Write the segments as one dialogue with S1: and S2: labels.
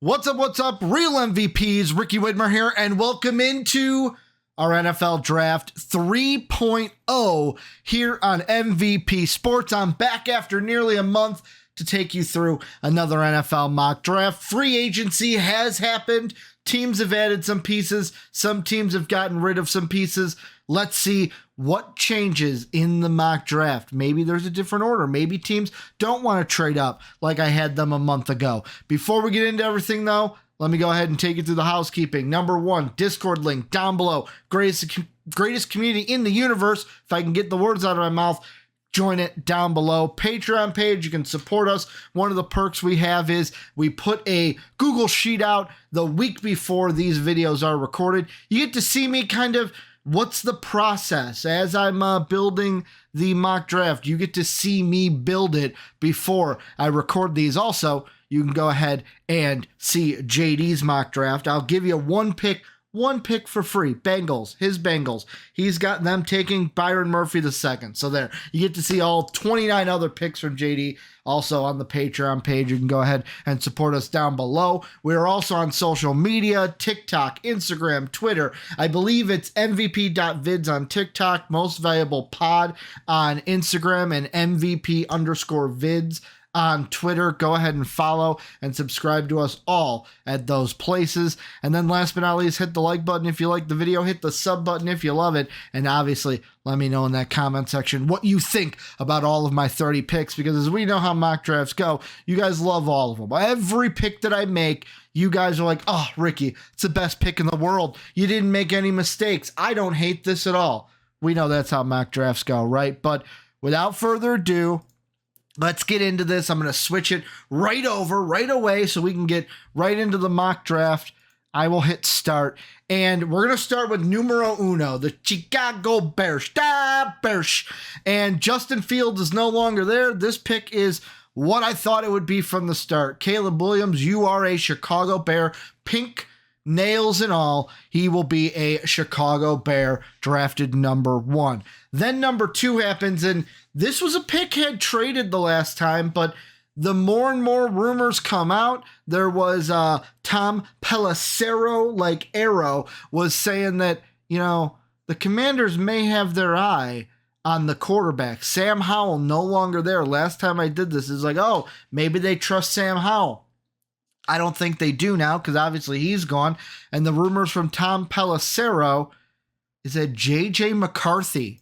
S1: What's up? Real MVPs, Ricky Widmer here, and welcome into our NFL Draft 3.0 here on MVP Sports. I'm back after nearly a month to take you through another NFL mock draft. Free agency has happened. Teams have added some pieces. Some teams have gotten rid of some pieces. Let's see what changes in the mock draft. Maybe there's a different order. Maybe teams don't want to trade up like I had them a month ago. Before we get into everything, though, let me go ahead and take you through the housekeeping. Number one, Discord link down below. Greatest community in the universe. If I can get the words out of my mouth, join it down below. Patreon page, you can support us. One of the perks we have is we put a Google Sheet out the week before these videos are recorded. You get to see me kind of what's the process as I'm building the mock draft. You get to see me build it before I record these. Also, you can go ahead and see JD's mock draft. I'll give you one pick for free. His Bengals. He's got them taking Byron Murphy the second. So there, you get to see all 29 other picks from JD. Also on the Patreon page, you can go ahead and support us down below. We are also on social media, TikTok, Instagram, Twitter. I believe it's MVP.vids on TikTok, Most Valuable Pod on Instagram, and MVP_vids on Twitter. Go ahead and follow and subscribe to us all at those places. And then last but not least, hit the like button if you like the video, hit the sub button if you love it, and obviously let me know in that comment section what you think about all of my 30 picks, because as we know how mock drafts go, you guys love all of them. Every pick that I make, you guys are like, oh, Ricky, it's the best pick in the world. You didn't make any mistakes. I don't hate this at all. We know that's how mock drafts go, right? But without further ado, let's get into this. I'm going to switch it right away so we can get right into the mock draft. I will hit start, and we're going to start with numero uno, the Chicago Bears. And Justin Fields is no longer there. This pick is what I thought it would be from the start. Caleb Williams, you are a Chicago Bear, pink nails and all. He will be a Chicago Bear, drafted number one. Then number two happens, and this was a pick had traded the last time, but the more and more rumors come out. There was Tom Pelissero, like Arrow, was saying that, the Commanders may have their eye on the quarterback. Sam Howell no longer there. Last time I did this, is like, oh, maybe they trust Sam Howell. I don't think they do now, because obviously he's gone. And the rumors from Tom Pelissero is that J.J. McCarthy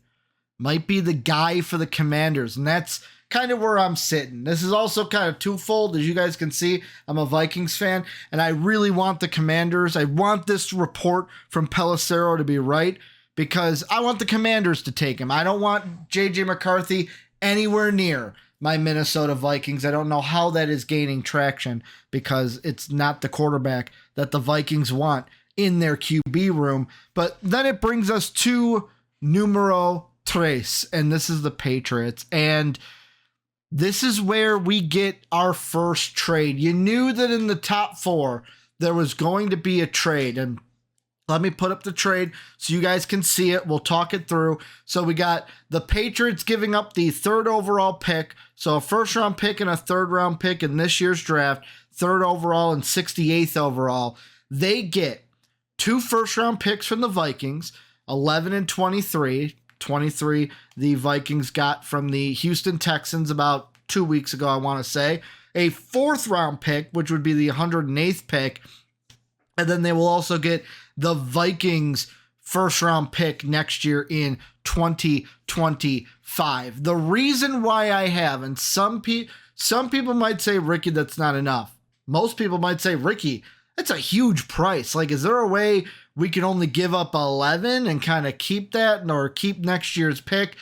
S1: might be the guy for the Commanders. And that's kind of where I'm sitting. This is also kind of twofold. As you guys can see, I'm a Vikings fan, and I really want the Commanders. I want this report from Pelissero to be right, because I want the Commanders to take him. I don't want J.J. McCarthy anywhere near my Minnesota Vikings. I don't know how that is gaining traction, because it's not the quarterback that the Vikings want in their QB room. But then it brings us to numero tres, and this is the Patriots. And this is where we get our first trade. You knew that in the top four, there was going to be a trade. And let me put up the trade so you guys can see it. We'll talk it through. So we got the Patriots giving up the third overall pick. So a first round pick and a third round pick in this year's draft, third overall and 68th overall. They get two first round picks from the Vikings, 11 and 23. 23 the Vikings got from the Houston Texans about 2 weeks ago, I want to say. A fourth round pick, which would be the 108th pick. And then they will also get the Vikings first round pick next year in 2025. The reason why I have, and some people might say, Ricky, that's not enough. Most people might say, Ricky, that's a huge price. Like, is there a way we can only give up 11 and kind of keep that, or keep next year's pick?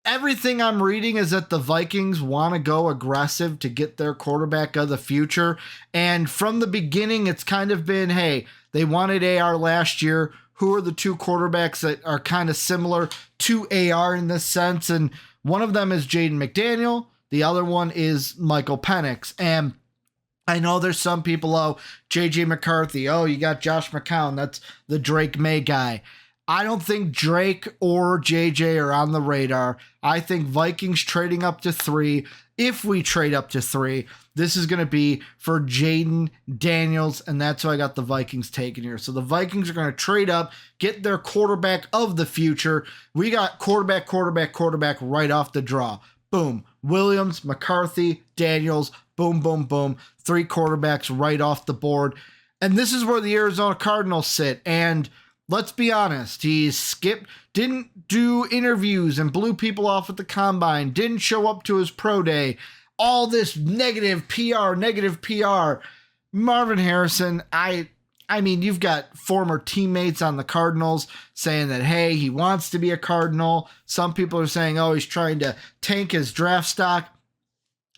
S1: Everything I'm reading is that the Vikings want to go aggressive to get their quarterback of the future. And from the beginning, it's kind of been, hey, they wanted AR last year. Who are the two quarterbacks that are kind of similar to AR in this sense? And one of them is Jaden McDaniel. The other one is Michael Penix. And I know there's some people, J.J. McCarthy. Oh, you got Josh McCown. That's the Drake May guy. I don't think Drake or JJ are on the radar. I think Vikings trading up to 3. If we trade up to 3, this is going to be for Jaden Daniels, and that's who I got the Vikings taking here. So the Vikings are going to trade up, get their quarterback of the future. We got quarterback right off the draw. Boom. Williams, McCarthy, Daniels, boom, boom, boom. 3 quarterbacks right off the board. And this is where the Arizona Cardinals sit. And let's be honest, he didn't do interviews and blew people off at the combine, didn't show up to his pro day, all this negative PR. Marvin Harrison, I mean, you've got former teammates on the Cardinals saying that, hey, he wants to be a Cardinal. Some people are saying, oh, he's trying to tank his draft stock.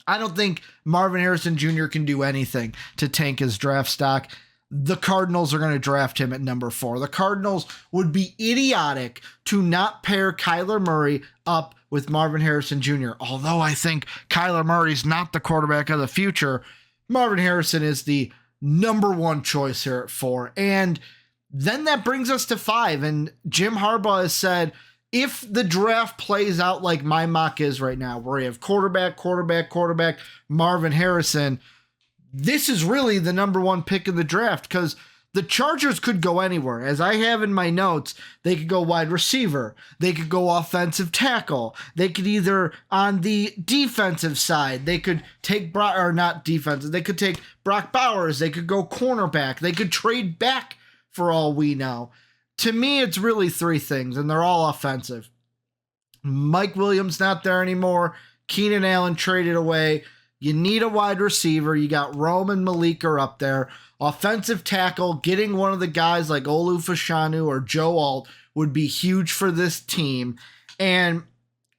S1: I don't think Marvin Harrison Jr. can do anything to tank his draft stock. The Cardinals are going to draft him at number 4. The Cardinals would be idiotic to not pair Kyler Murray up with Marvin Harrison Jr. Although I think Kyler Murray's not the quarterback of the future, Marvin Harrison is the number 1 choice here at 4. And then that brings us to 5. And Jim Harbaugh has said, if the draft plays out like my mock is right now, where you have quarterback, Marvin Harrison, this is really the number 1 pick in the draft, because the Chargers could go anywhere. As I have in my notes, they could go wide receiver. They could go offensive tackle. They could either on the defensive side, they could take they could take Brock Bowers. They could go cornerback. They could trade back for all we know. To me, it's really 3 things, and they're all offensive. Mike Williams not there anymore. Keenan Allen traded away. You need a wide receiver. You got Rome and Malik are up there. Offensive tackle, getting one of the guys like Olu Fashanu or Joe Alt would be huge for this team. And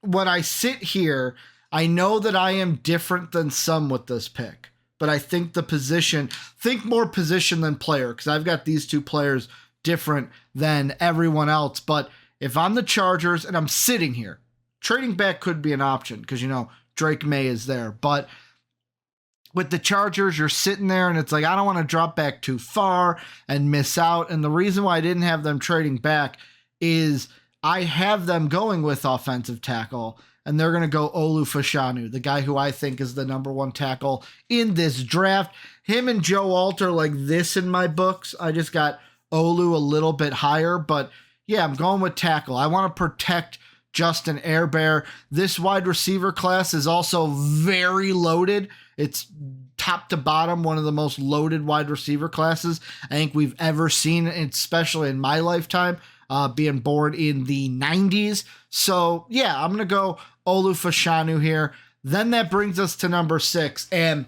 S1: when I sit here, I know that I am different than some with this pick. But I think think more position than player, because I've got these 2 players different than everyone else. But if I'm the Chargers and I'm sitting here, trading back could be an option because, Drake May is there. But with the Chargers, you're sitting there and it's like, I don't want to drop back too far and miss out. And the reason why I didn't have them trading back is I have them going with offensive tackle, and they're going to go Olu Fashanu, the guy who I think is the number 1 tackle in this draft. Him and Joe Alt are like this in my books. I just got Olu a little bit higher, but yeah, I'm going with tackle. I want to protect Justin Herbert. This wide receiver class is also very loaded. It's top to bottom, one of the most loaded wide receiver classes I think we've ever seen, especially in my lifetime, being born in the 90s. So yeah, I'm going to go Olu Fashanu here. Then that brings us to number 6. And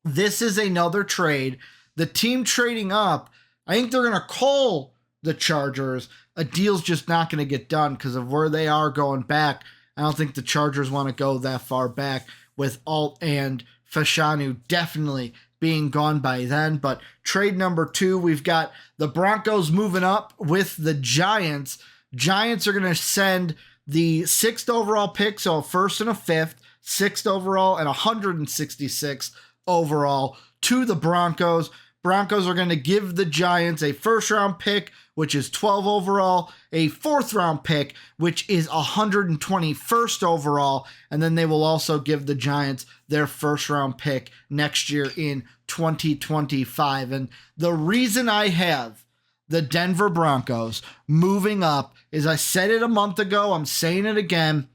S1: this is another trade. The team trading up, I think they're going to call the Chargers. A deal's just not going to get done because of where they are going back. I don't think the Chargers want to go that far back with Alt and Fashanu definitely being gone by then. But trade number 2, we've got the Broncos moving up with the Giants. Giants are going to send the 6th overall pick, so a 1st and a 5th, 6th overall and 166th overall to the Broncos. Broncos are going to give the Giants a 1st round pick, which is 12 overall, a 4th round pick, which is 121st overall, and then they will also give the Giants their 1st round pick next year in 2025. And the reason I have the Denver Broncos moving up is, I said it a month ago, I'm saying it again,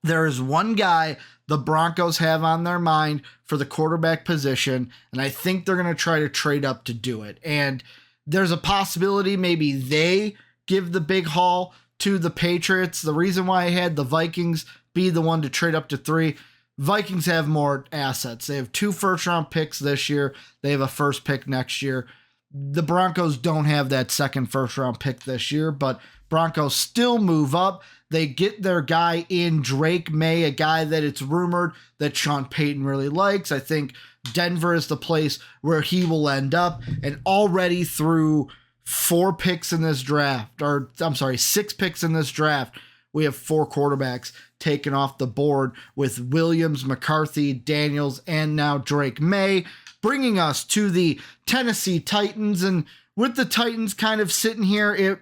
S1: there is one guy the Broncos have on their mind for the quarterback position, and I think they're going to try to trade up to do it. And there's a possibility maybe they give the big haul to the Patriots. The reason why I had the Vikings be the one to trade up to 3, Vikings have more assets. They have 2 first-round picks this year. They have a 1st pick next year. The Broncos don't have that 2nd first-round pick this year, but Broncos still move up. They get their guy in Drake May, a guy that it's rumored that Sean Payton really likes. I think Denver is the place where he will end up. And already through 6 picks in this draft, we have 4 quarterbacks taken off the board with Williams, McCarthy, Daniels, and now Drake May, bringing us to the Tennessee Titans. And with the Titans kind of sitting here,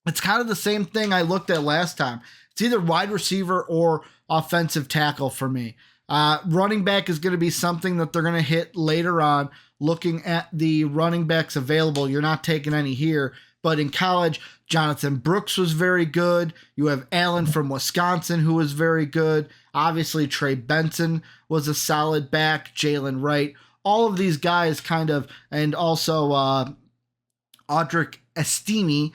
S1: It's kind of the same thing I looked at last time. It's either wide receiver or offensive tackle for me. Running back is going to be something that they're going to hit later on. Looking at the running backs available, you're not taking any here. But in college, Jonathan Brooks was very good. You have Allen from Wisconsin, who was very good. Obviously, Trey Benson was a solid back. Jalen Wright. All of these guys kind of, and also Audric Estime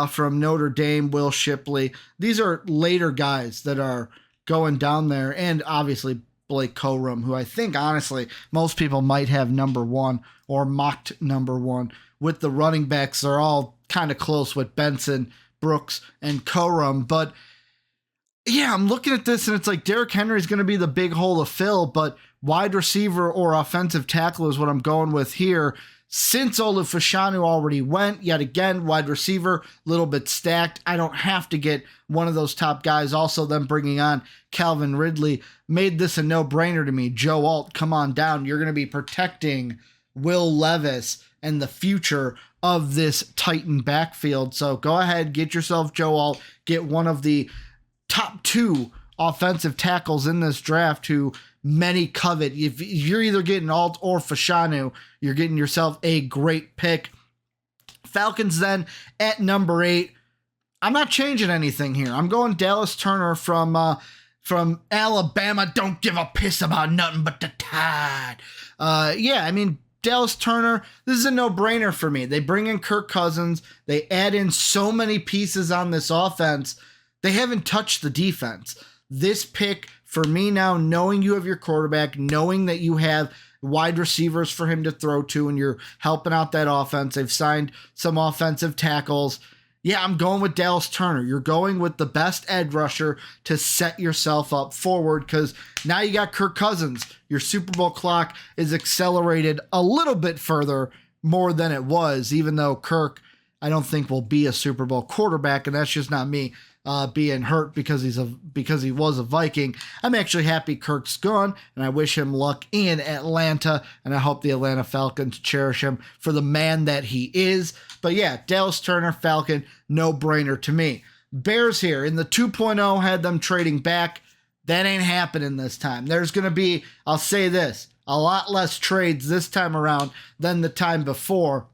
S1: from Notre Dame, Will Shipley. These are later guys that are going down there. And obviously, Blake Corum, who I think, honestly, most people might have number one or mocked number one. With the running backs, they're all kind of close with Benson, Brooks, and Corum. But yeah, I'm looking at this and it's like Derrick Henry's going to be the big hole to fill, but wide receiver or offensive tackle is what I'm going with here. Since Olu Fashanu already went, yet again, wide receiver, a little bit stacked. I don't have to get one of those top guys. Also, them bringing on Calvin Ridley made this a no-brainer to me. Joe Alt, come on down. You're going to be protecting Will Levis and the future of this Titan backfield. So go ahead, get yourself Joe Alt, get one of the top 2 offensive tackles in this draft who many covet. If you're either getting Alt or Fashanu, you're getting yourself a great pick. Falcons then at number 8. I'm not changing anything here. I'm going Dallas Turner from Alabama. Don't give a piss about nothing but the Tide. Dallas Turner, this is a no-brainer for me. They bring in Kirk Cousins. They add in so many pieces on this offense. They haven't touched the defense. This pick, for me now, knowing you have your quarterback, knowing that you have wide receivers for him to throw to, and you're helping out that offense. They've signed some offensive tackles. Yeah, I'm going with Dallas Turner. You're going with the best edge rusher to set yourself up forward because now you got Kirk Cousins. Your Super Bowl clock is accelerated a little bit further more than it was, even though Kirk, I don't think, will be a Super Bowl quarterback, and that's just not me being hurt because he was a Viking. I'm actually happy Kirk's gone, and I wish him luck in Atlanta, and I hope the Atlanta Falcons cherish him for the man that he is. But yeah, Dallas Turner, Falcon, no-brainer to me. Bears here in the 2.0 had them trading back. That ain't happening this time. There's going to be, I'll say this, a lot less trades this time around than the time before.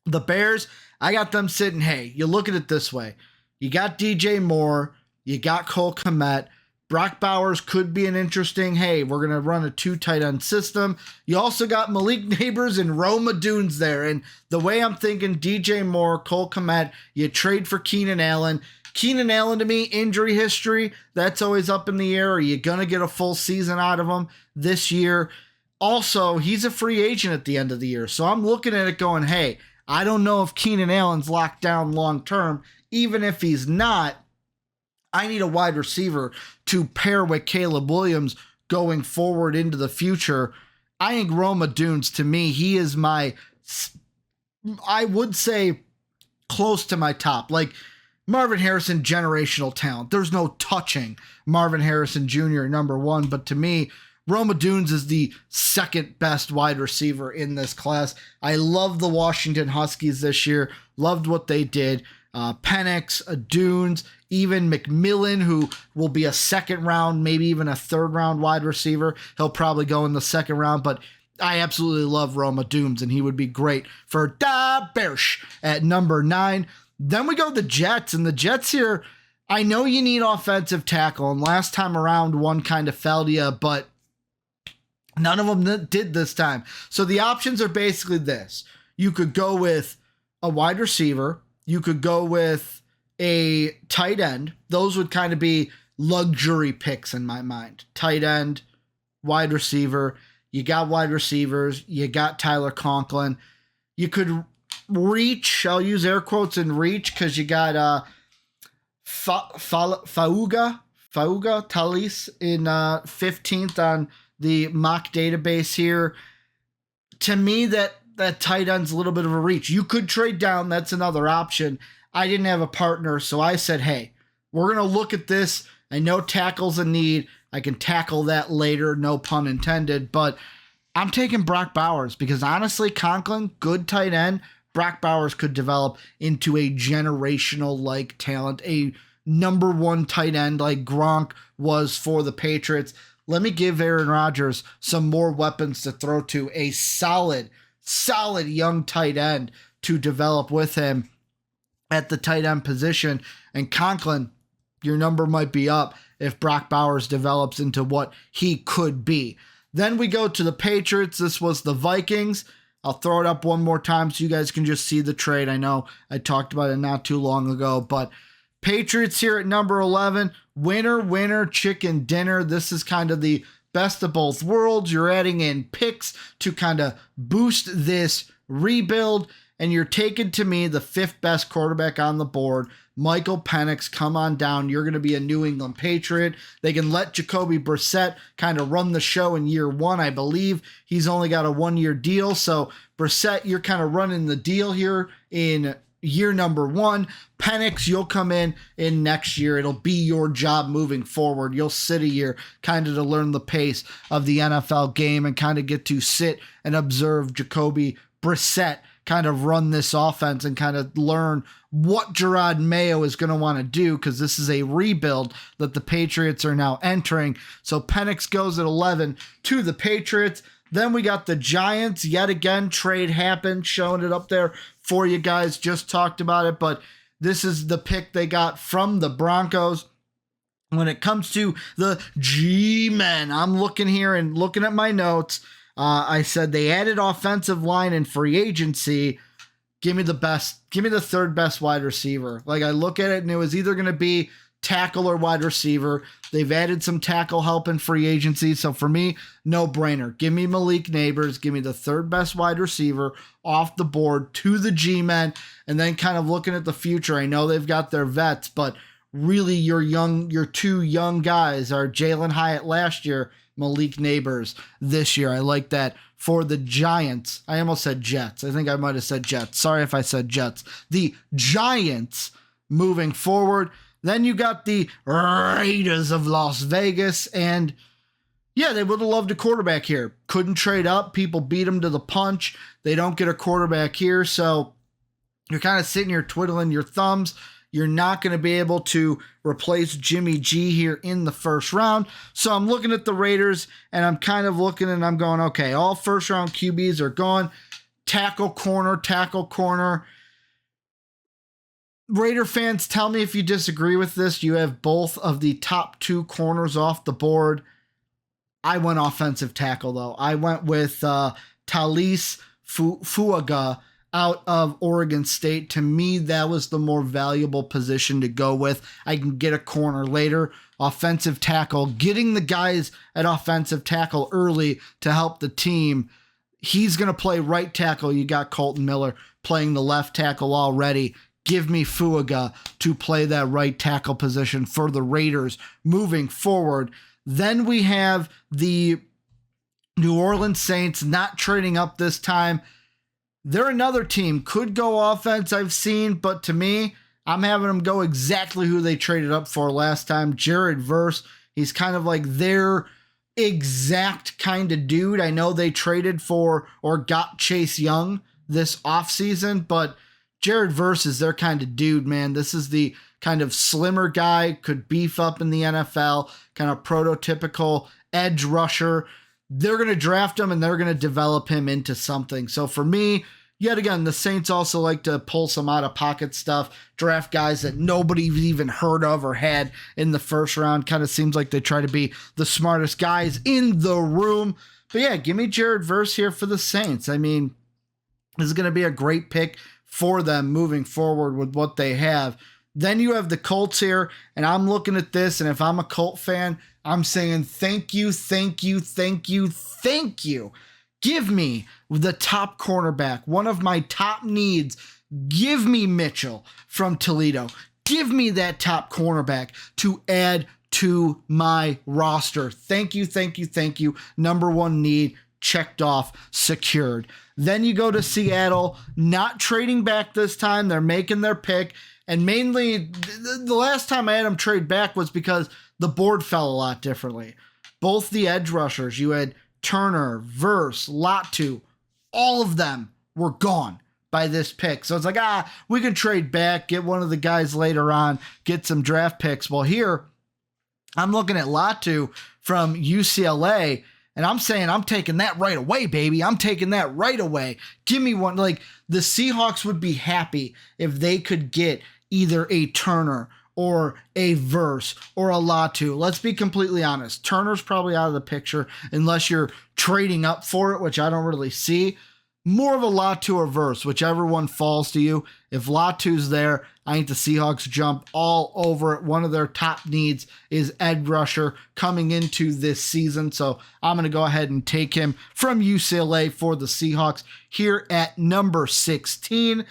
S1: The Bears, I got them sitting, hey, you look at it this way. You got DJ Moore, you got Cole Kmet. Brock Bowers could be an interesting, hey, we're going to run a 2 tight end system. You also got Malik Neighbors and Roma Dunes there. And the way I'm thinking, DJ Moore, Cole Kmet, you trade for Keenan Allen. Keenan Allen, to me, injury history, that's always up in the air. Are you going to get a full season out of him this year? Also, he's a free agent at the end of the year. So I'm looking at it going, hey, I don't know if Keenan Allen's locked down long term. Even if he's not, I need a wide receiver to pair with Caleb Williams going forward into the future. I think Roma Dunes, to me, he is my, I would say, close to my top. Like Marvin Harrison, generational talent. There's no touching Marvin Harrison Jr. number 1, but to me, Roma Dunes is the second best wide receiver in this class. I love the Washington Huskies this year. Loved what they did. Penix, Dunes, even McMillan, who will be a second round, maybe even a third round wide receiver. He'll probably go in the second round, but I absolutely love Roma Dunes, and he would be great for Da Bears at number 9. Then we go to the Jets, and the Jets here, I know you need offensive tackle, and last time around one kind of fell to you, but none of them did this time. So the options are basically this. You could go with a wide receiver. You could go with a tight end. Those would kind of be luxury picks in my mind. Tight end, wide receiver. You got wide receivers. You got Tyler Conklin. You could reach. I'll use air quotes and reach because you got Fauga Talis in 15th on the mock database here. To me, that tight end's a little bit of a reach. You could trade down. That's another option. I didn't have a partner, so I said, hey, we're going to look at this. I know tackle's a need. I can tackle that later, no pun intended, but I'm taking Brock Bowers because honestly, Conklin, good tight end, Brock Bowers could develop into a generational-like talent, a number one tight end like Gronk was for the Patriots. Let me give Aaron Rodgers some more weapons to throw to, a solid young tight end to develop with him at the tight end position. And Conklin, your number might be up if Brock Bowers develops into what he could be. Then we go to the Patriots. This was the Vikings. I'll throw it up one more time so you guys can just see the trade. I know I talked about it not too long ago, but Patriots here at number 11. Winner, chicken dinner. This is kind of the best of both worlds. You're adding in picks to kind of boost this rebuild, and you're taking, to me, the fifth best quarterback on the board, Michael Penix. Come on down. You're going to be a New England Patriot. They can let Jacoby Brissett kind of run the show in year one. I believe he's only got a 1-year deal. So Brissett, you're kind of running the deal here in year number 1. Penix, you'll come in next year. It'll be your job moving forward. You'll sit a year kind of to learn the pace of the NFL game and kind of get to sit and observe Jacoby Brissett kind of run this offense and kind of learn what Gerard Mayo is going to want to do, because this is a rebuild that the Patriots are now entering. So Penix goes at 11 to the Patriots. Then we got the Giants. Yet again, trade happened, showing it up there for you guys. Just talked about it, but this is the pick they got from the Broncos. When it comes to the G-men, I'm looking here and looking at my notes. I said they added offensive line and free agency. Give me the third best wide receiver. Like, I look at it and it was either going to be tackle or wide receiver. They've added some tackle help in free agency. So for me, no brainer. Give me Malik Neighbors. Give me the third best wide receiver off the board to the G-men. And then kind of looking at the future, I know they've got their vets, but really your two young guys are Jalen Hyatt last year, Malik Neighbors this year. I like that for the Giants. I almost said Jets. I think I might have said Jets. Sorry if I said Jets. The Giants moving forward. Then you got the Raiders of Las Vegas, and yeah, they would have loved a quarterback here. Couldn't trade up. People beat them to the punch. They don't get a quarterback here, so you're kind of sitting here twiddling your thumbs. You're not going to be able to replace Jimmy G here in the first round. So I'm looking at the Raiders, and I'm kind of looking and I'm going, okay, all first-round QBs are gone. Tackle corner. Raider fans, tell me if you disagree with this. You have both of the top 2 corners off the board. I went offensive tackle, though. I went with Talis Fuaga out of Oregon State. To me, that was the more valuable position to go with. I can get a corner later. Offensive tackle, getting the guys at offensive tackle early to help the team. He's going to play right tackle. You got Colton Miller playing the left tackle already. Give me Fuaga to play that right tackle position for the Raiders moving forward. Then we have the New Orleans Saints not trading up this time. They're another team. Could go offense, I've seen, but to me, I'm having them go exactly who they traded up for last time, Jared Verse. He's kind of like their exact kind of dude. I know they traded for or got Chase Young this offseason, but Jared Verse is their kind of dude, man. This is the kind of slimmer guy, could beef up in the NFL, kind of prototypical edge rusher. They're going to draft him and they're going to develop him into something. So for me, yet again, the Saints also like to pull some out-of-pocket stuff, draft guys that nobody's even heard of or had in the first round. Kind of seems like they try to be the smartest guys in the room. But yeah, give me Jared Verse here for the Saints. I mean, this is going to be a great pick for them moving forward with what they have. Then you have the Colts here, and I'm looking at this, and if I'm a Colt fan, I'm saying thank you. Give me the top cornerback, one of my top needs. Give me Mitchell from Toledo. Give me that top cornerback to add to my roster. Thank you. Number one need, checked off, secured. Then you go to Seattle, not trading back this time. They're making their pick. And mainly, the last time I had them trade back was because the board fell a lot differently. Both the edge rushers, you had Turner, Verse, Latu, all of them were gone. by this pick. So it's like, we can trade back, get one of the guys later on, get some draft picks. Well, here I'm looking at Latu from UCLA, and I'm saying I'm taking that right away, baby. I'm taking that right away. Give me one. Like, the Seahawks would be happy if they could get either a Turner or a Verse or a Latu. Let's be completely honest. Turner's probably out of the picture unless you're trading up for it, which I don't really see. More of a Latu or Verse, whichever one falls to you. If Latu's there, I think the Seahawks jump all over it. One of their top needs is edge rusher coming into this season. So I'm going to go ahead and take him from UCLA for the Seahawks here at number 16.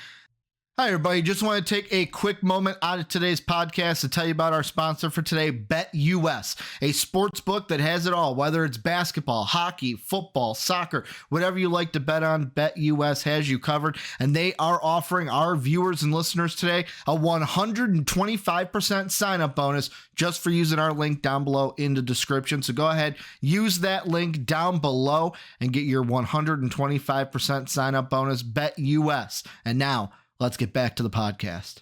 S1: Hi, everybody. Just want to take a quick moment out of today's podcast to tell you about our sponsor for today, BETUS, a sports book that has it all, whether it's basketball, hockey, football, soccer, whatever you like to bet on, BETUS has you covered. And they are offering our viewers and listeners today a 125% sign-up bonus just for using our link down below in the description. So go ahead, use that link down below and get your 125% sign-up bonus, BETUS. And now, let's get back to the podcast.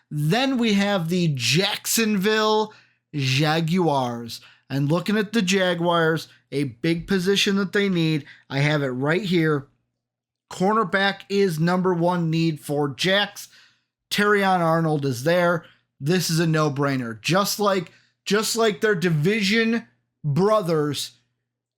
S1: Then we have the Jacksonville Jaguars. And looking at the Jaguars, a big position that they need, I have it right here. Cornerback is number one need for Jax. Terrion Arnold is there. This is a no-brainer. Just like their division brothers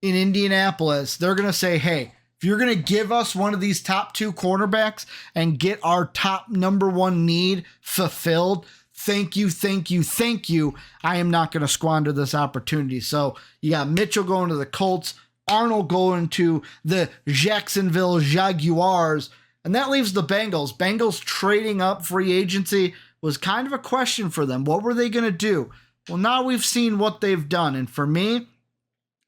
S1: in Indianapolis, they're going to say, hey, if you're going to give us one of these top two cornerbacks and get our top number one need fulfilled, thank you, thank you, thank you. I am not going to squander this opportunity. So you got Mitchell going to the Colts, Arnold going to the Jacksonville Jaguars, and that leaves the Bengals. Bengals trading up free agency was kind of a question for them. What were they going to do? Well, now we've seen what they've done. And for me,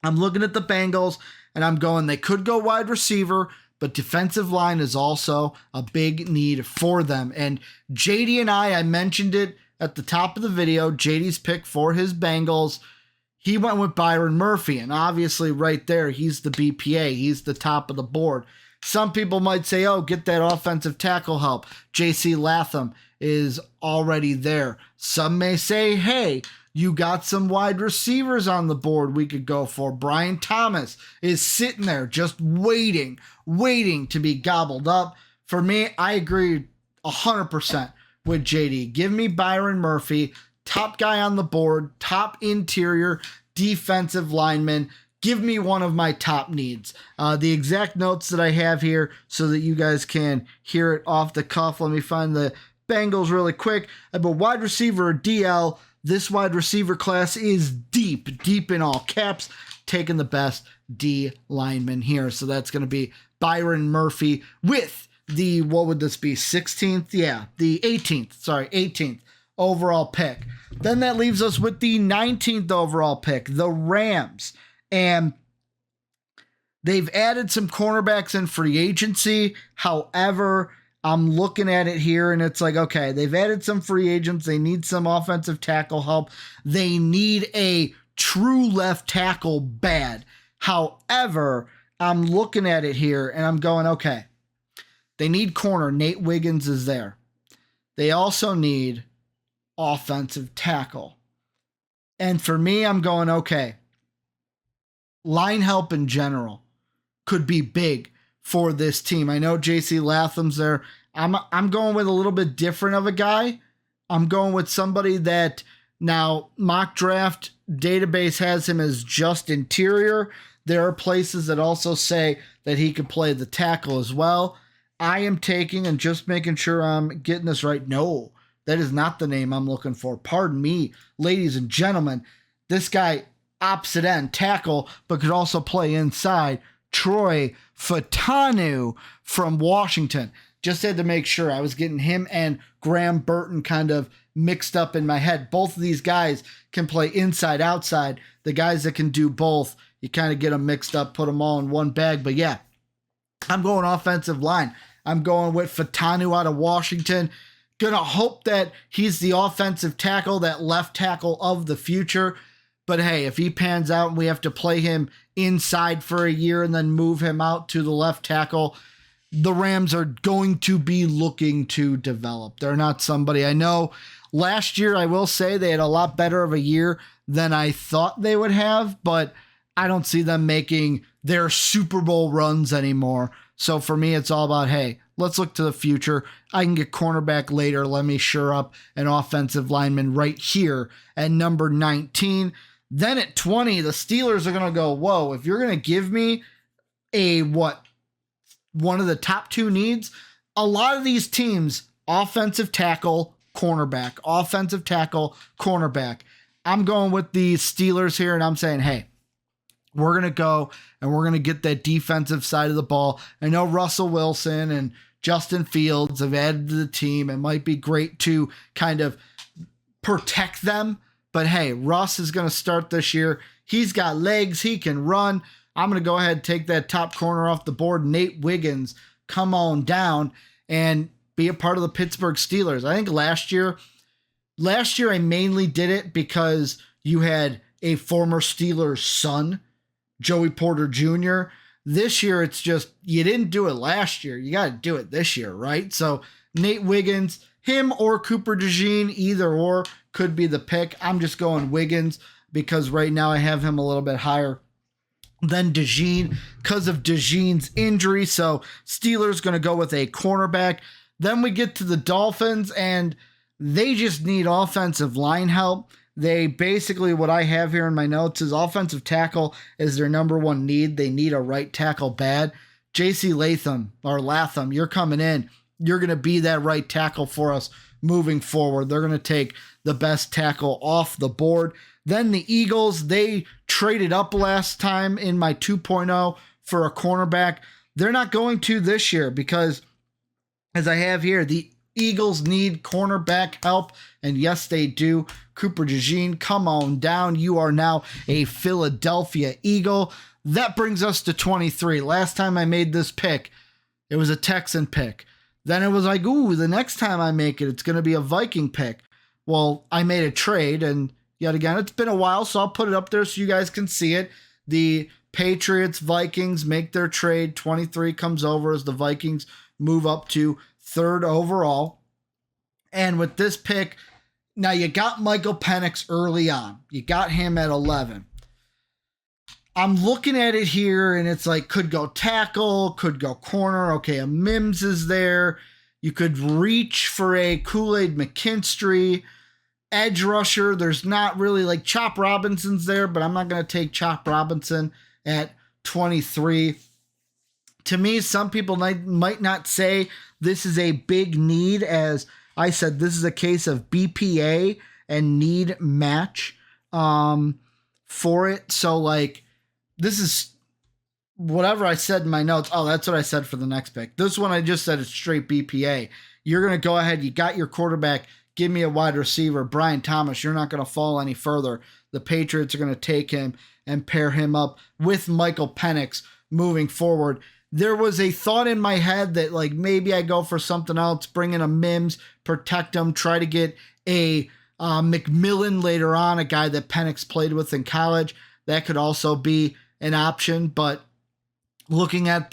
S1: I'm looking at the Bengals, and I'm going, they could go wide receiver, but defensive line is also a big need for them. And JD and I mentioned it at the top of the video, JD's pick for his Bengals. He went with Byron Murphy, and obviously right there, he's the BPA. He's the top of the board. Some people might say, oh, get that offensive tackle help. JC Latham is already there. Some may say, hey, you got some wide receivers on the board we could go for. Brian Thomas is sitting there just waiting to be gobbled up. For me, I agree 100% with JD. Give me Byron Murphy, top guy on the board, top interior defensive lineman. Give me one of my top needs. The exact notes that I have here so that you guys can hear it off the cuff. Let me find the Bengals really quick. I have a wide receiver, DL. This wide receiver class is deep in all caps, taking the best D lineman here. So that's going to be Byron Murphy with the, what would this be, 16th? Yeah, the 18th overall pick. Then that leaves us with the 19th overall pick, the Rams. And they've added some cornerbacks in free agency. However, I'm looking at it here and it's like, okay, they've added some free agents. They need some offensive tackle help. They need a true left tackle bad. However, I'm looking at it here and I'm going, okay, they need corner. Nate Wiggins is there. They also need offensive tackle. And for me, I'm going, okay, line help in general could be big for this team. I know JC Latham's there. I'm going with a little bit different of a guy. I'm going with somebody that now mock draft database has him as just interior. There are places that also say that he could play the tackle as well. I am taking, and just making sure I'm getting this right. No, that is not the name I'm looking for. Pardon me, ladies and gentlemen. This guy, opposite end tackle, but could also play inside. Troy Fautanu from Washington. Just had to make sure. I was getting him and Graham Burton kind of mixed up in my head. Both of these guys can play inside, outside. The guys that can do both, you kind of get them mixed up, put them all in one bag. But yeah, I'm going offensive line. I'm going with Fautanu out of Washington. Gonna hope that he's the offensive tackle, that left tackle of the future. But hey, if he pans out and we have to play him inside for a year and then move him out to the left tackle, the Rams are going to be looking to develop. They're not somebody I know. Last year, I will say they had a lot better of a year than I thought they would have, but I don't see them making their Super Bowl runs anymore. So for me, it's all about, hey, let's look to the future. I can get cornerback later. Let me shore up an offensive lineman right here at number 19. Then at 20, the Steelers are going to go, whoa, if you're going to give me one of the top two needs, a lot of these teams, offensive tackle, cornerback, offensive tackle, cornerback. I'm going with the Steelers here, and I'm saying, hey, we're going to go and we're going to get that defensive side of the ball. I know Russell Wilson and Justin Fields have added to the team. It might be great to kind of protect them, but hey, Russ is going to start this year. He's got legs. He can run. I'm going to go ahead and take that top corner off the board. Nate Wiggins, come on down and be a part of the Pittsburgh Steelers. I think last year I mainly did it because you had a former Steelers son, Joey Porter Jr. This year, it's just, you didn't do it last year. You got to do it this year, right? So Nate Wiggins, him or Cooper DeJean, either or could be the pick. I'm just going Wiggins because right now I have him a little bit higher than DeJean because of DeJean's injury. So Steelers going to go with a cornerback. Then we get to the Dolphins, and they just need offensive line help. They basically, what I have here in my notes is offensive tackle is their number one need. They need a right tackle bad. JC Latham, you're coming in. You're going to be that right tackle for us moving forward. They're going to take the best tackle off the board. Then the Eagles, they traded up last time in my 2.0 for a cornerback. They're not going to this year because, as I have here, the Eagles need cornerback help, and yes, they do. Cooper DeJean, come on down. You are now a Philadelphia Eagle. That brings us to 23. Last time I made this pick, it was a Texan pick. Then it was like, ooh, the next time I make it, it's going to be a Viking pick. Well, I made a trade, and yet again, it's been a while, so I'll put it up there so you guys can see it. The Patriots, Vikings make their trade. 23 comes over as the Vikings move up to third overall. And with this pick, now you got Michael Penix early on. You got him at 11. I'm looking at it here, and it's like, could go tackle, could go corner. Okay, a Mims is there. You could reach for a Kool-Aid McKinstry. Edge rusher, there's not really, like, Chop Robinson's there, but I'm not going to take Chop Robinson at 23. To me, some people might not say this is a big need. As I said, this is a case of BPA and need match for it. So, like, this is whatever I said in my notes. Oh, that's what I said for the next pick. This one I just said it's straight BPA. You're going to go ahead. You got your quarterback. Give me a wide receiver. Brian Thomas, you're not going to fall any further. The Patriots are going to take him and pair him up with Michael Penix moving forward. There was a thought in my head that, like, maybe I go for something else, bring in a Mims, protect him, try to get a McMillan later on, a guy that Penix played with in college. That could also be an option, but looking at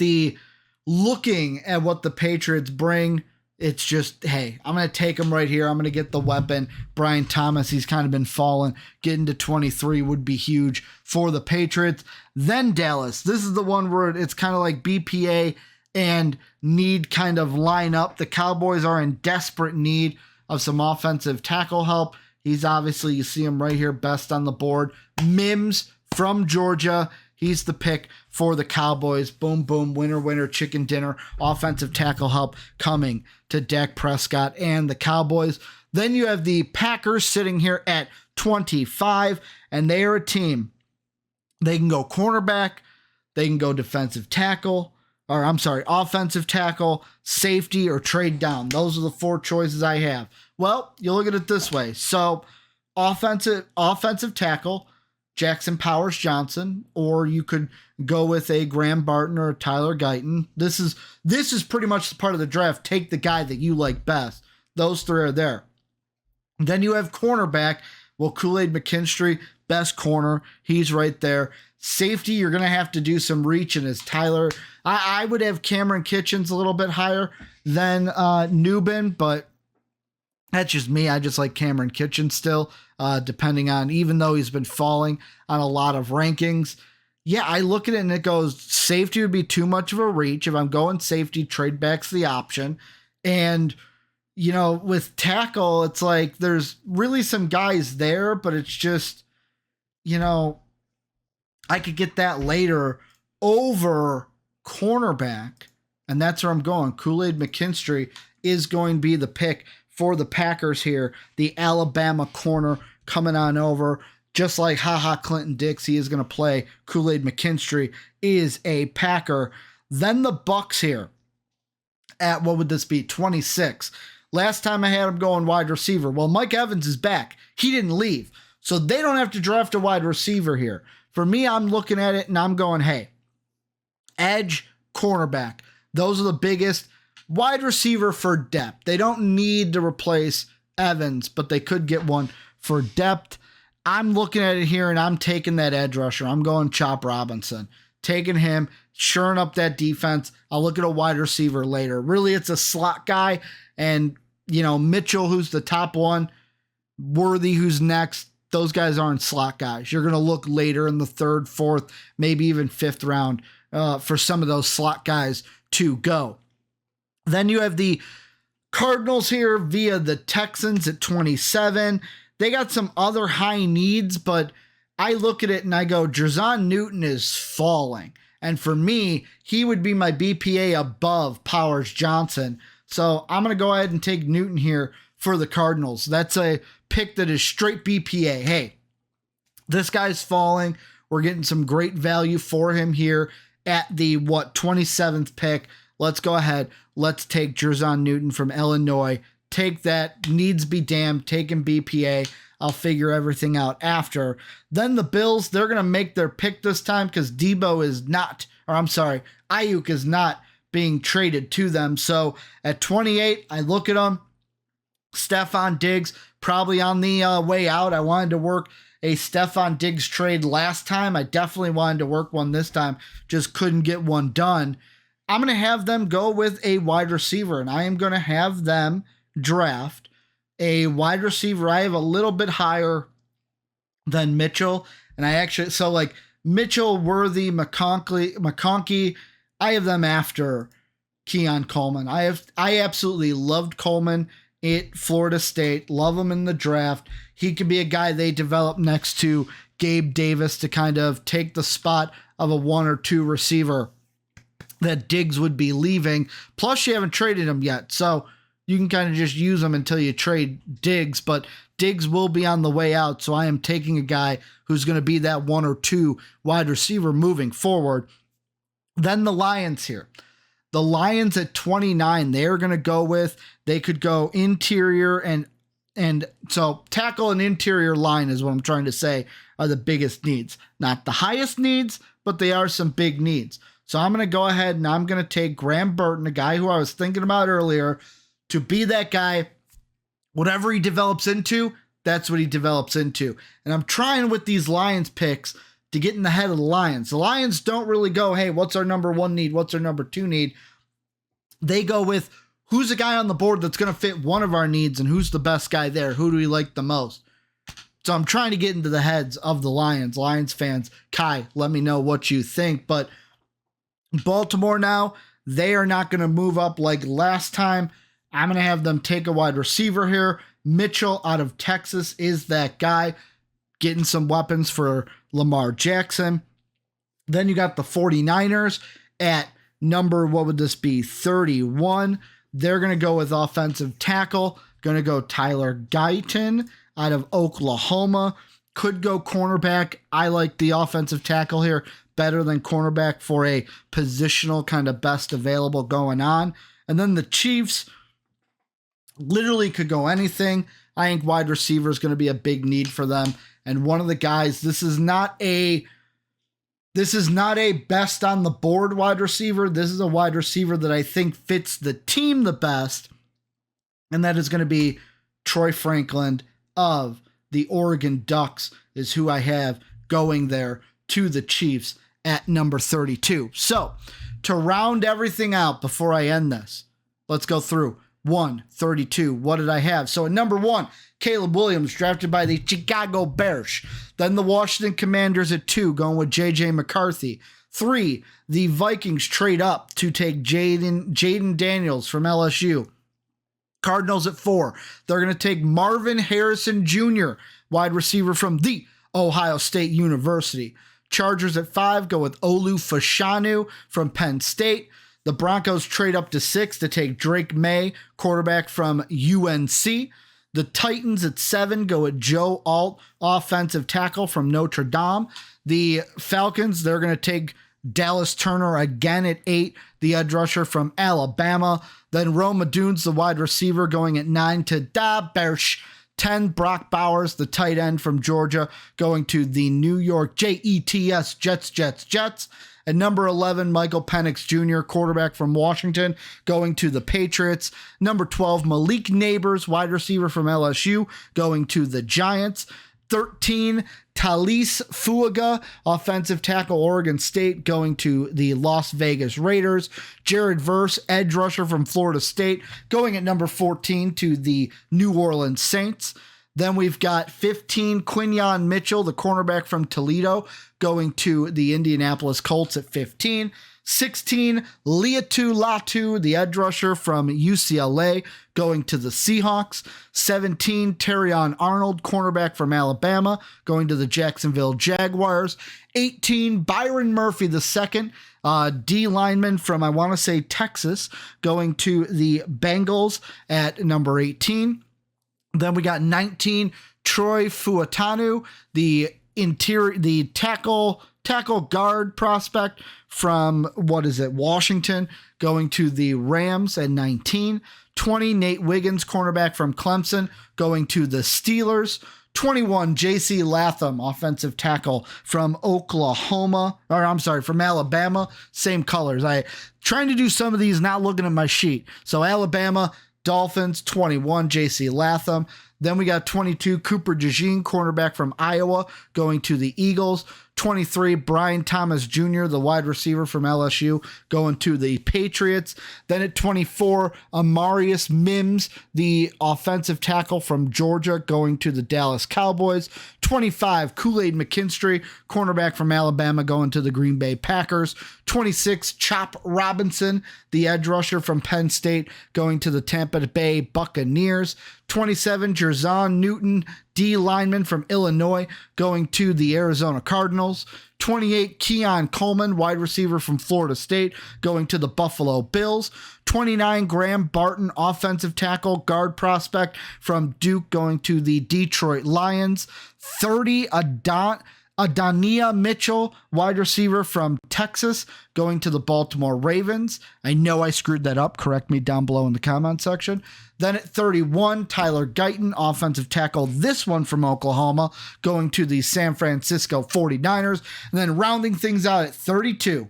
S1: what the Patriots bring, it's just, hey, I'm going to take him right here. I'm going to get the weapon. Brian Thomas, he's kind of been falling. Getting to 23 would be huge for the Patriots. Then Dallas. This is the one where it's kind of like BPA and need kind of line up. The Cowboys are in desperate need of some offensive tackle help. He's obviously, you see him right here, best on the board. Mims from Georgia. He's the pick for the Cowboys. Boom, boom, winner, winner, chicken dinner. Offensive tackle help coming to Dak Prescott and the Cowboys. Then you have the Packers sitting here at 25, and they are a team. They can go cornerback. They can go defensive tackle. Offensive tackle, safety, or trade down. Those are the four choices I have. Well, you look at it this way. So, offensive tackle, Jackson Powers Johnson, or you could go with a Graham Barton or a Tyler Guyton. This is pretty much the part of the draft. Take the guy that you like best. Those three are there. Then you have cornerback. Well, Kool-Aid McKinstry, best corner. He's right there. Safety, you're going to have to do some reaching as Tyler. I would have Cameron Kitchens a little bit higher than Newbin, but that's just me. I just like Cameron Kitchens still, depending on, even though he's been falling on a lot of rankings. Yeah, I look at it and it goes, safety would be too much of a reach. If I'm going safety, trade back's the option. And, with tackle, it's like there's really some guys there, but it's just, I could get that later over cornerback. And that's where I'm going. Kool-Aid McKinstry is going to be the pick for the Packers here. The Alabama corner coming on over. Just like Clinton Dix, he is going to play. Kool-Aid McKinstry is a Packer. Then the Bucks here at, what would this be, 26. Last time I had him going wide receiver. Well, Mike Evans is back. He didn't leave. So they don't have to draft a wide receiver here. For me, I'm looking at it and I'm going, hey, edge, cornerback. Those are the biggest. Wide receiver for depth. They don't need to replace Evans, but they could get one for depth. I'm looking at it here and I'm taking that edge rusher. I'm going Chop Robinson. Taking him, shoring up that defense. I'll look at a wide receiver later. Really, it's a slot guy. And, Mitchell, who's the top one, Worthy, who's next. Those guys aren't slot guys. You're going to look later in the third, fourth, maybe even fifth round for some of those slot guys to go. Then you have the Cardinals here via the Texans at 27. They got some other high needs, but I look at it and I go, Jerzon Newton is falling. And for me, he would be my BPA above Powers Johnson. So I'm going to go ahead and take Newton here for the Cardinals. That's a pick that is straight BPA. Hey, this guy's falling. We're getting some great value for him here at the, 27th pick. Let's go ahead. Let's take Jerzon Newton from Illinois. Take that. Needs be damned. Take him BPA. I'll figure everything out after. Then the Bills, they're going to make their pick this time because Ayuk is not being traded to them. So at 28, I look at them. Stephon Diggs, probably on the way out. I wanted to work a Stephon Diggs trade last time. I definitely wanted to work one this time. Just couldn't get one done. I'm going to have them go with a wide receiver, and I am going to have them draft a wide receiver I have a little bit higher than Mitchell. And Mitchell, Worthy, McConkey, I have them after Keon Coleman. I absolutely loved Coleman at Florida State. Love him in the draft. He could be a guy they develop next to Gabe Davis to kind of take the spot of a 1 or 2 receiver that Diggs would be leaving. Plus, you haven't traded him yet, so you can kind of just use him until you trade Diggs, but Diggs will be on the way out, so I am taking a guy who's going to be that 1 or 2 wide receiver moving forward. Then the Lions here. The Lions at 29, they're going to go with, they could go interior and so tackle and interior line is what I'm trying to say are the biggest needs. Not the highest needs, but they are some big needs. So I'm going to go ahead and I'm going to take Graham Burton, a guy who I was thinking about earlier, to be that guy. Whatever he develops into, that's what he develops into. And I'm trying with these Lions picks to get in the head of the Lions. The Lions don't really go, hey, what's our number 1 need? What's our number 2 need? They go with who's the guy on the board that's going to fit one of our needs and who's the best guy there? Who do we like the most? So I'm trying to get into the heads of the Lions. Lions fans, Kai, let me know what you think. But Baltimore now, they are not going to move up like last time. I'm going to have them take a wide receiver here. Mitchell out of Texas is that guy, getting some weapons for Lamar Jackson. Then you got the 49ers at number, what would this be, 31. They're going to go with offensive tackle. Going to go Tyler Guyton out of Oklahoma. Could go cornerback. I like the offensive tackle here better than cornerback for a positional kind of best available going on. And then the Chiefs literally could go anything. I think wide receiver is going to be a big need for them. And one of the guys, this is not a best on the board wide receiver. This is a wide receiver that I think fits the team the best. And that is going to be Troy Franklin of the Oregon Ducks is who I have going there to the Chiefs at number 32. So to round everything out before I end this, let's go through 32. What did I have? So at number 1, Caleb Williams, drafted by the Chicago Bears. Then the Washington Commanders at 2, going with J.J. McCarthy. 3, the Vikings trade up to take Jaden Daniels from LSU. Cardinals at 4, they're going to take Marvin Harrison Jr., wide receiver from the Ohio State University. Chargers at 5 go with Olu Fashanu from Penn State. The Broncos trade up to 6 to take Drake May, quarterback from UNC. The Titans at 7 go with Joe Alt, offensive tackle from Notre Dame. The Falcons, they're going to take Dallas Turner again at 8, the edge rusher from Alabama. Then Roma Dunes, the wide receiver, going at 9 to Da Bears. 10, Brock Bowers, the tight end from Georgia, going to the New York Jets, Jets. At number 11, Michael Penix Jr., quarterback from Washington, going to the Patriots. Number 12, Malik Neighbors, wide receiver from LSU, going to the Giants. 13, Talise Fuaga, offensive tackle, Oregon State, going to the Las Vegas Raiders. Jared Verse, edge rusher from Florida State, going at number 14 to the New Orleans Saints. Then we've got 15, Quinyon Mitchell, the cornerback from Toledo, going to the Indianapolis Colts at 15. 16, Liatu Latu, the edge rusher from UCLA, going to the Seahawks. 17, Terrion Arnold, cornerback from Alabama, going to the Jacksonville Jaguars. 18, Byron Murphy II, D lineman from, I want to say, Texas, going to the Bengals at number 18. Then we got 19, Troy Fuatanu, the tackle guard prospect from, Washington, going to the Rams at 19. 20, Nate Wiggins, cornerback from Clemson, going to the Steelers. 21, J.C. Latham, offensive tackle from from Alabama. Same colors. I trying to do some of these, not looking at my sheet. So Alabama, Dolphins. 21, J.C. Latham. Then we got 22, Cooper DeJean, cornerback from Iowa, going to the Eagles. 23, Brian Thomas Jr., the wide receiver from LSU, going to the Patriots. Then at 24, Amarius Mims, the offensive tackle from Georgia, going to the Dallas Cowboys. 25, Kool-Aid McKinstry, cornerback from Alabama, going to the Green Bay Packers. 26, Chop Robinson, the edge rusher from Penn State, going to the Tampa Bay Buccaneers. 27, Jerzon Newton, D lineman from Illinois, going to the Arizona Cardinals. 28, Keon Coleman, wide receiver from Florida State, going to the Buffalo Bills. 29, Graham Barton, offensive tackle, guard prospect from Duke, going to the Detroit Lions. 30, Adania Mitchell, wide receiver from Texas, going to the Baltimore Ravens. I know I screwed that up. Correct me down below in the comment section. Then at 31, Tyler Guyton, offensive tackle, this one from Oklahoma, going to the San Francisco 49ers. And then rounding things out at 32,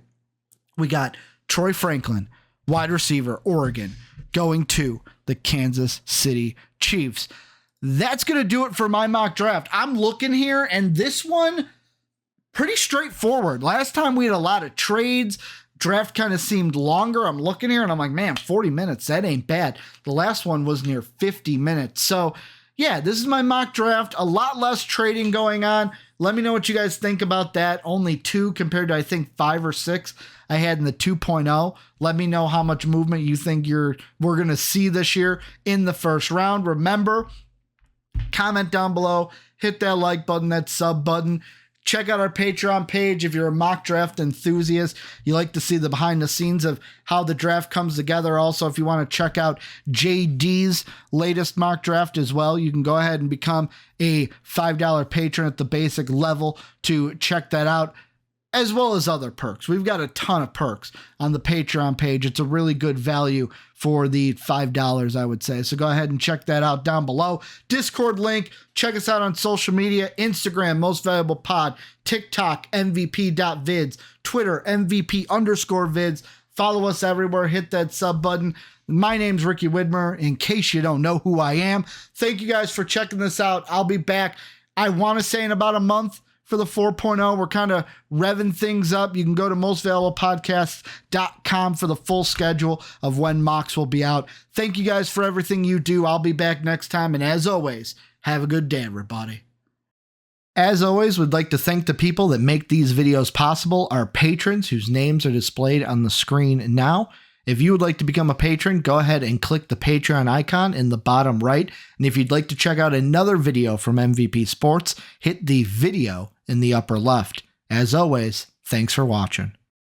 S1: we got Troy Franklin, wide receiver, Oregon, going to the Kansas City Chiefs. That's going to do it for my mock draft. I'm looking here, and this one, pretty straightforward. Last time we had a lot of trades. Draft kind of seemed longer. I'm looking here, and I'm like, man, 40 minutes, that ain't bad. The last one was near 50 minutes. So, yeah, this is my mock draft. A lot less trading going on. Let me know what you guys think about that. Only 2 compared to, I think, 5 or 6 I had in the 2.0. Let me know how much movement you think we're going to see this year in the first round. Remember, comment down below, hit that like button, that sub button. Check out our Patreon page if you're a mock draft enthusiast. You like to see the behind the scenes of how the draft comes together. Also, if you want to check out JD's latest mock draft as well, you can go ahead and become a $5 patron at the basic level to check that out, as well as other perks. We've got a ton of perks on the Patreon page. It's a really good value for the $5, I would say. So go ahead and check that out down below. Discord link. Check us out on social media. Instagram, Most Valuable Pod. TikTok, MVP.vids. Twitter, MVP_vids. Follow us everywhere. Hit that sub button. My name's Ricky Widmer, in case you don't know who I am. Thank you guys for checking this out. I'll be back, I want to say, in about a month for the 4.0. We're kind of revving things up. You can go to mostvaluablepodcast.com for the full schedule of when mocks will be out. Thank you guys for everything you do. I'll be back next time. And as always, have a good day, everybody. As always, we'd like to thank the people that make these videos possible, our patrons whose names are displayed on the screen now. If you would like to become a patron, go ahead and click the Patreon icon in the bottom right. And if you'd like to check out another video from MVP Sports, hit the video in the upper left. As always, thanks for watching.